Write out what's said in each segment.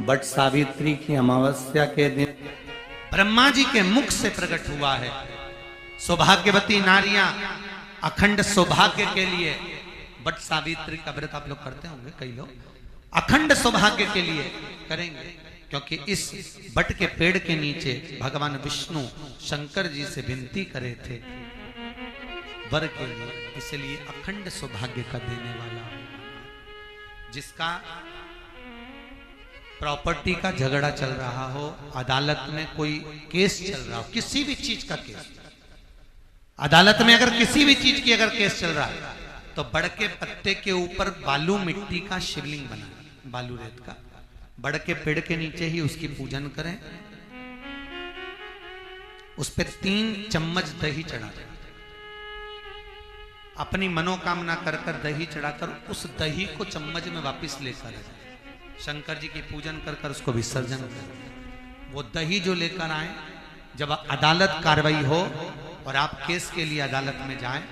But Savitri की अमावस्या के दिन ब्रह्मा जी के मुख से प्रकट हुआ है। सौभाग्यवती नारियां अखंड सौभाग्य के लिए बट सावित्री का व्रत आप लोग करते होंगे, कई लोग अखंड सौभाग्य के लिए करेंगे, क्योंकि इस बट के पेड़ के नीचे भगवान विष्णु शंकर जी से विनती करे थे वर के लिए, इसलिए अखंड सौभाग्य का देने वाला, जिसका प्रॉपर्टी का झगड़ा चल रहा हो, अदालत में कोई केस चल रहा हो, किसी भी चीज का केस, अदालत में अगर किसी भी चीज की अगर केस चल रहा है तो बड़ के पत्ते के ऊपर बालू मिट्टी का शिवलिंग बना, बालू रेत का, बड़ के पेड़ के नीचे ही उसकी पूजन करें, उस पर 3 चम्मच दही चढ़ा दें, अपनी मनोकामना कर कर दही चढ़ाकर उस दही को चम्मच में वापस लेकर शंकर जी की पूजन कर कर उसको विसर्जन करें। वो दही जो लेकर आए, जब अदालत कार्रवाई हो और आप केस के लिए अदालत में जाएं,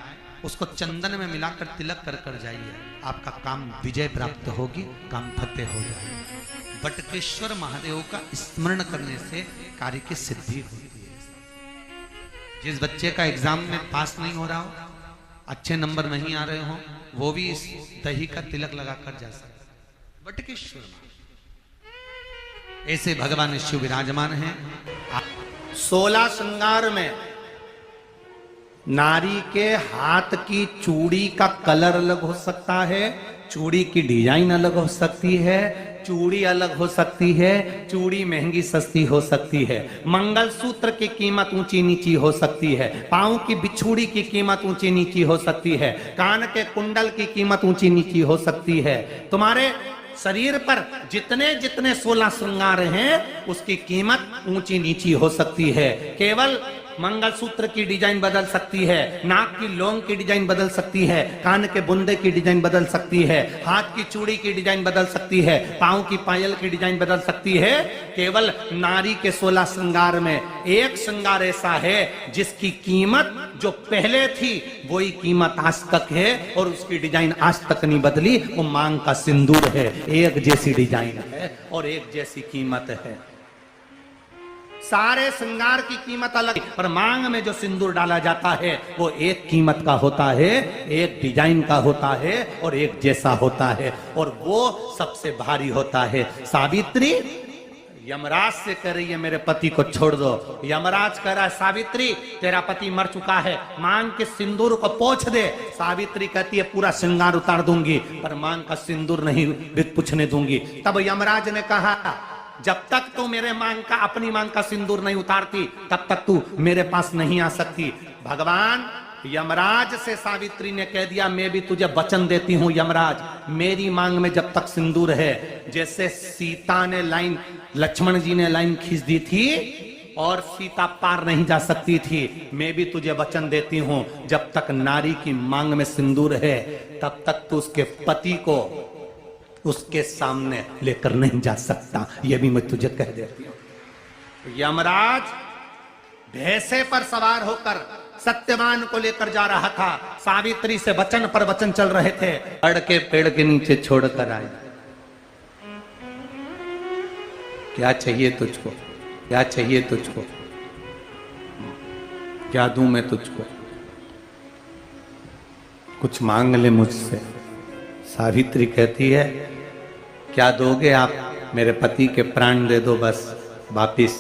उसको चंदन में मिलाकर तिलक कर कर जाइए, आपका काम विजय प्राप्त होगी, काम फतेह हो जाएगा। बटकेश्वर महादेव का स्मरण करने से कार्य की सिद्धि होती है। जिस बच्चे का एग्जाम में पास नहीं हो रहा हो, अच्छे नंबर नहीं आ रहे हो, वो भी इस दही का तिलक लगाकर जा सकता। बटकेश्वर ऐसे भगवान शिव विराजमान हैं। 16 श्रृंगार में नारी के हाथ की चूड़ी का कलर अलग हो सकता है, चूड़ी की डिजाइन अलग हो सकती है, चूड़ी अलग हो सकती है, चूड़ी महंगी सस्ती हो सकती है, मंगलसूत्र की कीमत ऊंची नीची हो सकती है, पांव की बिछुड़ी की कीमत ऊंची नीची हो सकती है, कान के कुंडल की कीमत ऊंची नीची हो सकती है। तुम्हारे शरीर पर जितने जितने 16 श्रृंगार हैं उसकी कीमत ऊंची नीची हो सकती है। केवल मंगलसूत्र की डिजाइन बदल सकती है, नाक की लौंग की डिजाइन बदल सकती है, कान के बुंदे की डिजाइन बदल सकती है, हाथ की चूड़ी की डिजाइन बदल सकती है, पांव की पायल की डिजाइन बदल सकती है। केवल नारी के 16 श्रृंगार में एक श्रृंगार ऐसा है जिसकी कीमत जो पहले थी वही कीमत आज तक है और उसकी डिजाइन आज तक नहीं बदली। वो मांग का सिंदूर है, एक जैसी डिजाइन है और एक जैसी कीमत है। सारे श्रृंगार की कीमत अलग, पर मांग में जो सिंदूर डाला जाता है वो एक कीमत का होता है, एक डिजाइन का होता है और एक जैसा होता है, और वो सबसे भारी होता है। सावित्री यमराज से कह रही है मेरे पति को छोड़ दो। यमराज कह रहा है सावित्री तेरा पति मर चुका है, मांग के सिंदूर को पोंछ दे। सावित्री कहती है पूरा श्रृंगार उतार दूंगी पर मांग का सिंदूर नहीं पूछने दूंगी। तब यमराज ने कहा जब तक तू मेरे मांग का अपनी मांग का सिंदूर नहीं उतारती तब तक तू मेरे पास नहीं आ सकती। भगवान यमराज से सावित्री ने कह दिया मैं भी तुझे वचन देती हूं यमराज, मेरी मांग में जब तक सिंदूर है, जैसे सीता ने लाइन, लक्ष्मण जी ने लाइन खींच दी थी और सीता पार नहीं जा सकती थी, मैं भी तुझे वचन देती हूं जब तक नारी की मांग में सिंदूर है तब तक तू उसके पति को उसके सामने लेकर नहीं जा सकता। यह भी मैं तुझे कह देती हूं। यमराज भैंसे पर सवार होकर सत्यवान को लेकर जा रहा था, सावित्री से वचन पर वचन चल रहे थे। अड़ के पेड़ के नीचे छोड़कर आए। क्या चाहिए तुझको, क्या चाहिए तुझको, क्या दूं मैं तुझको, कुछ मांग ले मुझसे। सावित्री कहती है क्या दोगे आप, मेरे पति के प्राण दे दो बस वापिस,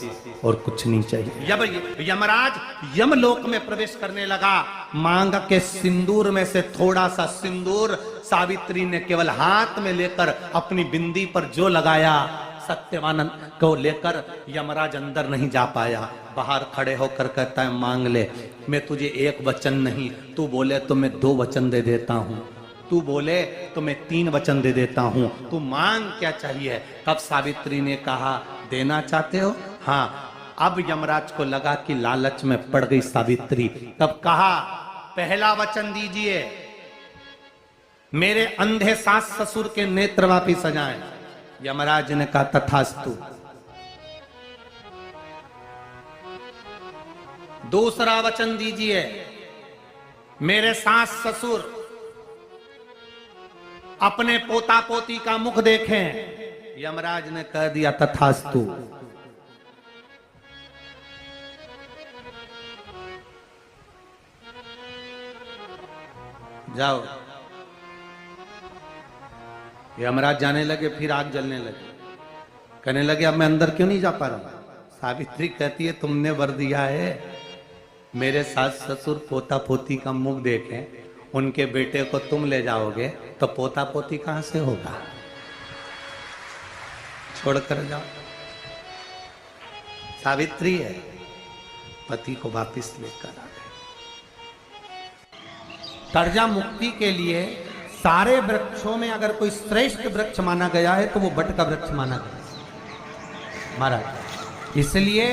और कुछ नहीं चाहिए। जब यमराज यमलोक में प्रवेश करने लगा, मांग के सिंदूर में से थोड़ा सा सिंदूर सावित्री ने केवल हाथ में लेकर अपनी बिंदी पर जो लगाया, सत्यवान को लेकर यमराज अंदर नहीं जा पाया। बाहर खड़े होकर कहता है मांग ले, मैं तुझे एक वचन नहीं, तू बोले तो मैं 2 वचन दे देता हूं, तू बोले तो मैं 3 वचन दे देता हूं, तू मांग क्या चाहिए। तब सावित्री ने कहा देना चाहते हो, हाँ। अब यमराज को लगा कि लालच में पड़ गई सावित्री। तब कहा पहला वचन दीजिए, मेरे अंधे सास ससुर के नेत्र वापिस आ जाएं। यमराज ने कहा तथास्तु। दूसरा वचन दीजिए, मेरे सास ससुर अपने पोता पोती का मुख देखें। यमराज ने कह दिया तथास्तु। जाओ। यमराज जाने लगे, फिर आग जलने लगे। कहने लगे अब मैं अंदर क्यों नहीं जा पा रहा। सावित्री कहती है तुमने वर दिया है, मेरे सास ससुर पोता पोती का मुख देखें, उनके बेटे को तुम ले जाओगे तो पोता पोती कहां से होगा, छोड़कर जाओ। सावित्री है, पति को वापिस लेकर आ गए। कर्जा मुक्ति के लिए सारे वृक्षों में अगर कोई श्रेष्ठ वृक्ष माना गया है तो वो बट का वृक्ष माना गया महाराज। इसलिए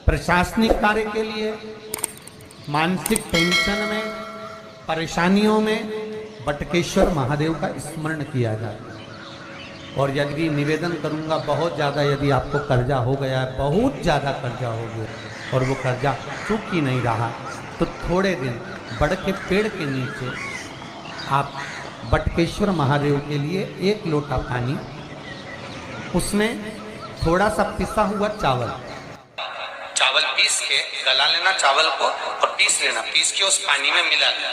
प्रशासनिक कार्य के लिए, मानसिक टेंशन में, परेशानियों में बटकेश्वर महादेव का स्मरण किया जाता है। और यदि निवेदन करूंगा, बहुत ज्यादा यदि आपको कर्जा हो गया है, बहुत ज्यादा कर्जा हो गया और वो कर्जा चूक ही नहीं रहा, तो थोड़े दिन बड़ के पेड़ के नीचे आप बटकेश्वर महादेव के लिए 1 लोटा पानी, उसमें थोड़ा सा पिसा हुआ चावल पीस के गला लेना चावल को और पीस लेना, पीस के उस पानी में मिला लेना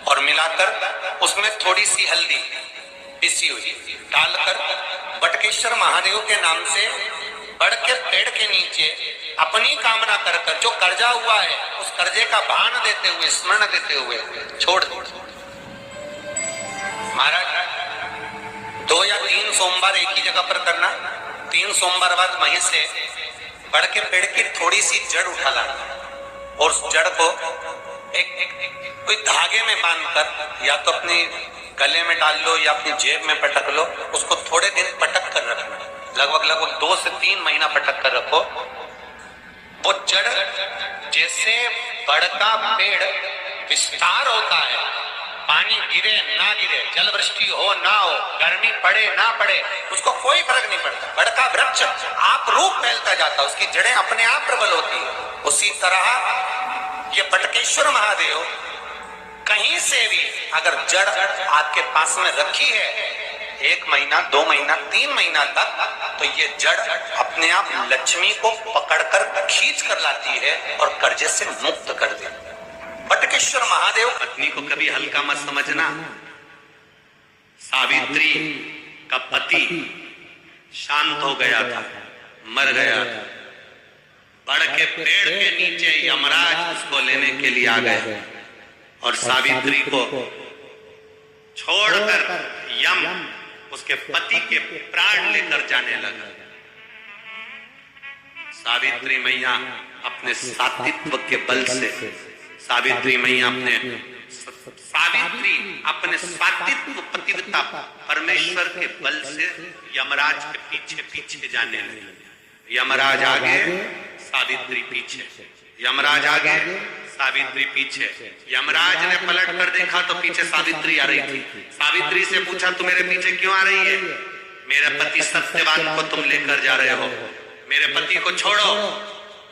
और मिलाकर उसमें थोड़ी सी हल्दी पिसी हुई डालकर बटकेश्वर महादेव के नाम से बड़ के पेड़ के नीचे अपनी कामना कर जो कर्जा हुआ है उस कर्जे का भान देते हुए, स्मरण देते हुए छोड़ दो। महाराज 2 या 3 सोमवार एक ही जगह पर करना। 3 सोमवार बाद वहीं से बड़ के पेड़ की थोड़ी सी जड़ उठा लाना और उस जड़ को कोई धागे में बांधकर या तो अपने गले में डाल लो या अपनी जेब में पटक लो, उसको थोड़े दिन पटक कर रखना, लगभग 2 से 3 महीना पटक कर रखो। वो जड़ जैसे बड़ का पेड़ विस्तार होता है, पानी गिरे ना गिरे, जल वृष्टि हो ना हो, गर्मी पड़े ना पड़े, उसको कोई फर्क नहीं पड़ता। बड़ का वृक्ष आप रूप फैलता जाता, उसकी जड़ें अपने आप प्रबल होती है। उसी तरह ये बटकेश्वर महादेव कहीं से भी अगर जड़ आपके पास में रखी है 1 महीना, 2 महीना, 3 महीना तक, तो ये जड़ अपने आप लक्ष्मी को पकड़कर खींच कर लाती है और कर्जे से मुक्त कर देती है। बटकेश्वर महादेव। पत्नी को कभी हल्का मत समझना। सावित्री का पति शांत हो गया था, मर गया था। बड़ के पेड़ के नीचे यमराज उसको लेने के लिए आ गए और सावित्री को छोड़कर यम उसके पति के प्राण लेकर जाने लगा। सावित्री मैया अपने सात्वित्व के बल से, सावित्री मैया अपने सात्वित्व पतिव्रता परमेश्वर के बल से यमराज के पीछे पीछे जाने लगी। यमराज आगे, सावित्री पीछे, यमराज आगे, सावित्री पीछे। यमराज ने पलट कर देखा तो पीछे सावित्री आ रही थी। सावित्री से पूछा तू मेरे पीछे क्यों आ रही है? मेरे पति सत्यवान को तुम लेकर जा रहे हो, मेरे पति को छोड़ो।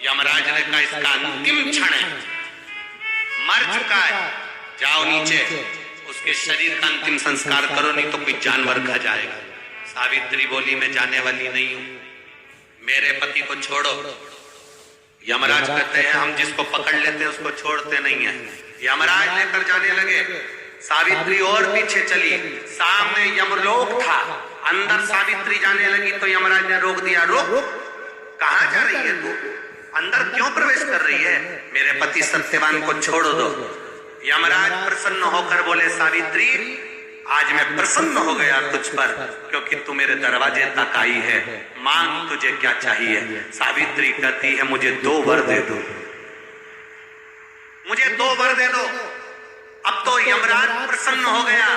यमराज ने कहा इसका अंतिम क्षण है, मर चुका है, जाओ नीचे उसके शरीर का अंतिम संस्कार करो, नहीं तो कोई जानवर खा जाएगा। सावित्री बोली मैं जाने वाली नहीं हूं, मेरे पति को छोड़ो। यमराज कहते हैं हम जिसको पकड़ लेते हैं उसको छोड़ते नहीं है। यमराज लेकर जाने लगे, सावित्री और पीछे चली, सामने यमलोक था, अंदर सावित्री जाने लगी तो यमराज ने रोक दिया। रोक, कहां जा रही है तू? अंदर क्यों प्रवेश कर रही है? मेरे पति सत्यवान को छोड़ दो। यमराज प्रसन्न होकर बोले सावित्री आज मैं प्रसन्न हो गया तुझ पर, क्योंकि तू मेरे दरवाजे तक आई है, मांग तुझे क्या चाहिए। सावित्री कहती है मुझे 2 वर दे दो, मुझे 2 वर दे दो। अब तो यमराज प्रसन्न हो गया,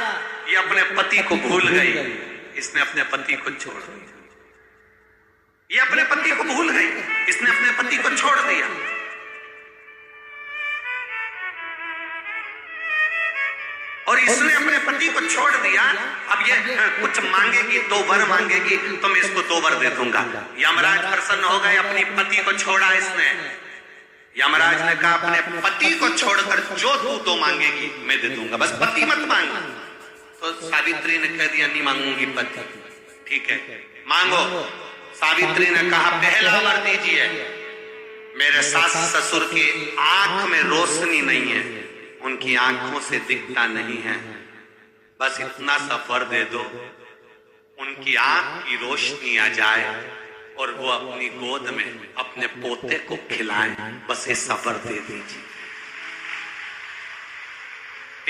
ये अपने पति को भूल गई, इसने अपने पति को छोड़ दिया। ये अपने पति को भूल गई, इसने अपने पति को छोड़ दिया। और इसने अपने पति को छोड़ दिया। अब ये कुछ मांगेगी, 2 वर मांगेगी तो मैं इसको 2 वर दे दूंगा। यमराज प्रसन्न हो गए, अपनी पति को छोड़ा इसने। यमराज ने कहा अपने पति को छोड़कर जो तू 2 मांगेगी मैं दे दूंगा, बस पति मत मांग। तो सावित्री ने कह दिया नहीं मांगूंगी पति। ठीक है, मांगो। सावित्री ने कहा पहला वर दीजिए। मेरे सास ससुर की आंख में रोशनी नहीं है, उनकी आंखों से दिखता नहीं है, बस इतना सा वर दे दो, उनकी आंख की रोशनी आ जाए और वो अपनी गोद में अपने पोते को खिलाएं, बस ये सबर दे दीजिए।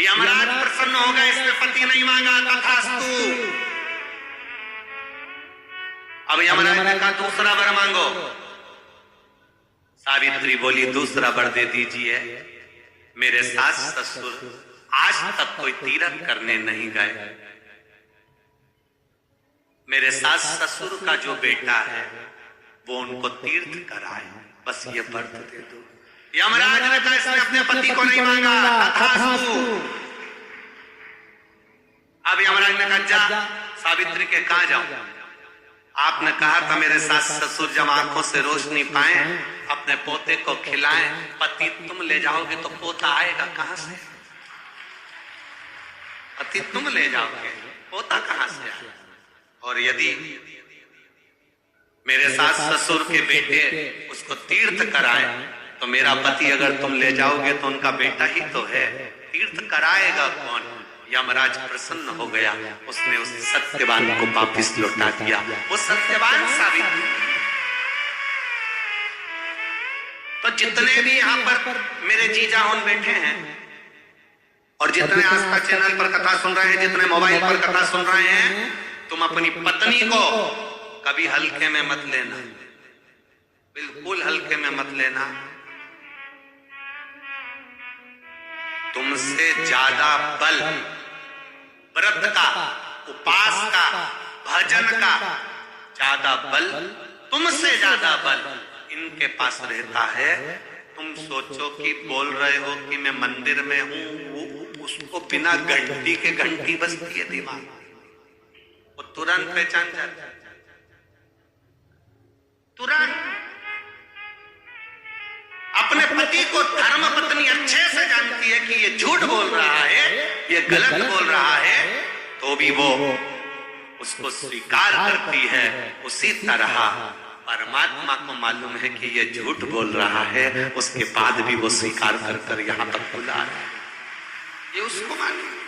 यमराज प्रसन्न हो गए, इसने पति नहीं मांगा, तथास्तु। अब यमराज ने कहा दूसरा वर मांगो। सावित्री बोली दूसरा वर दे दीजिए। मेरे सास ससुर आज तक कोई तीर्थ करने नहीं गए, मेरे सास ससुर का जो बेटा है वो उनको तीर्थ कराए, बस ये व्रत दे दो। यमराज ने कहा इसने अपने पति को नहीं मांगा, तथास्तु। अब यमराज ने कहा जा सावित्री के कहां जाऊं? आपने कहा था मेरे सास ससुर जब आंखों से रोशनी पाए अपने पोते को खिलाएं, पति तुम ले जाओगे तो पोता आएगा कहां से? पति तुम ले जाओगे, पोता कहां से आएगा? और यदि मेरे सास ससुर के बेटे उसको तीर्थ कराए तो मेरा पति अगर तुम ले जाओगे तो उनका बेटा ही तो है, तीर्थ कराएगा कौन? यमराज प्रसन्न हो गया, उसने उस सत्यवान को वापिस लौटा दिया। वो सत्यवान सावित्री। तो जितने भी यहाँ पर मेरे जीजा होन बैठे हैं और जितने आस्था चैनल पर कथा सुन रहे हैं, जितने मोबाइल पर कथा सुन रहे हैं, तुम अपनी पत्नी को कभी हल्के में मत लेना, बिल्कुल हल्के में मत लेना। तुमसे ज्यादा बल व्रत का, उपास का, भजन का ज्यादा बल, तुमसे ज्यादा बल इनके पास रहता है। तुम सोचो कि बोल रहे हो कि मैं मंदिर में हूं, उसको बिना घंटी के घंटी बजती है दिमाग, वो तुरंत पहचान जाता है, तुरंत। अपने पति को धर्म पत्नी अच्छे से जानती है कि ये झूठ बोल रहा है, ये गलत बोल रहा है, तो भी वो उसको स्वीकार करती है। उसी तरह परमात्मा को मालूम है कि ये झूठ बोल रहा है, उसके बाद भी वो स्वीकार कर यहाँ तक बुला रहा है, ये उसको मालूम है।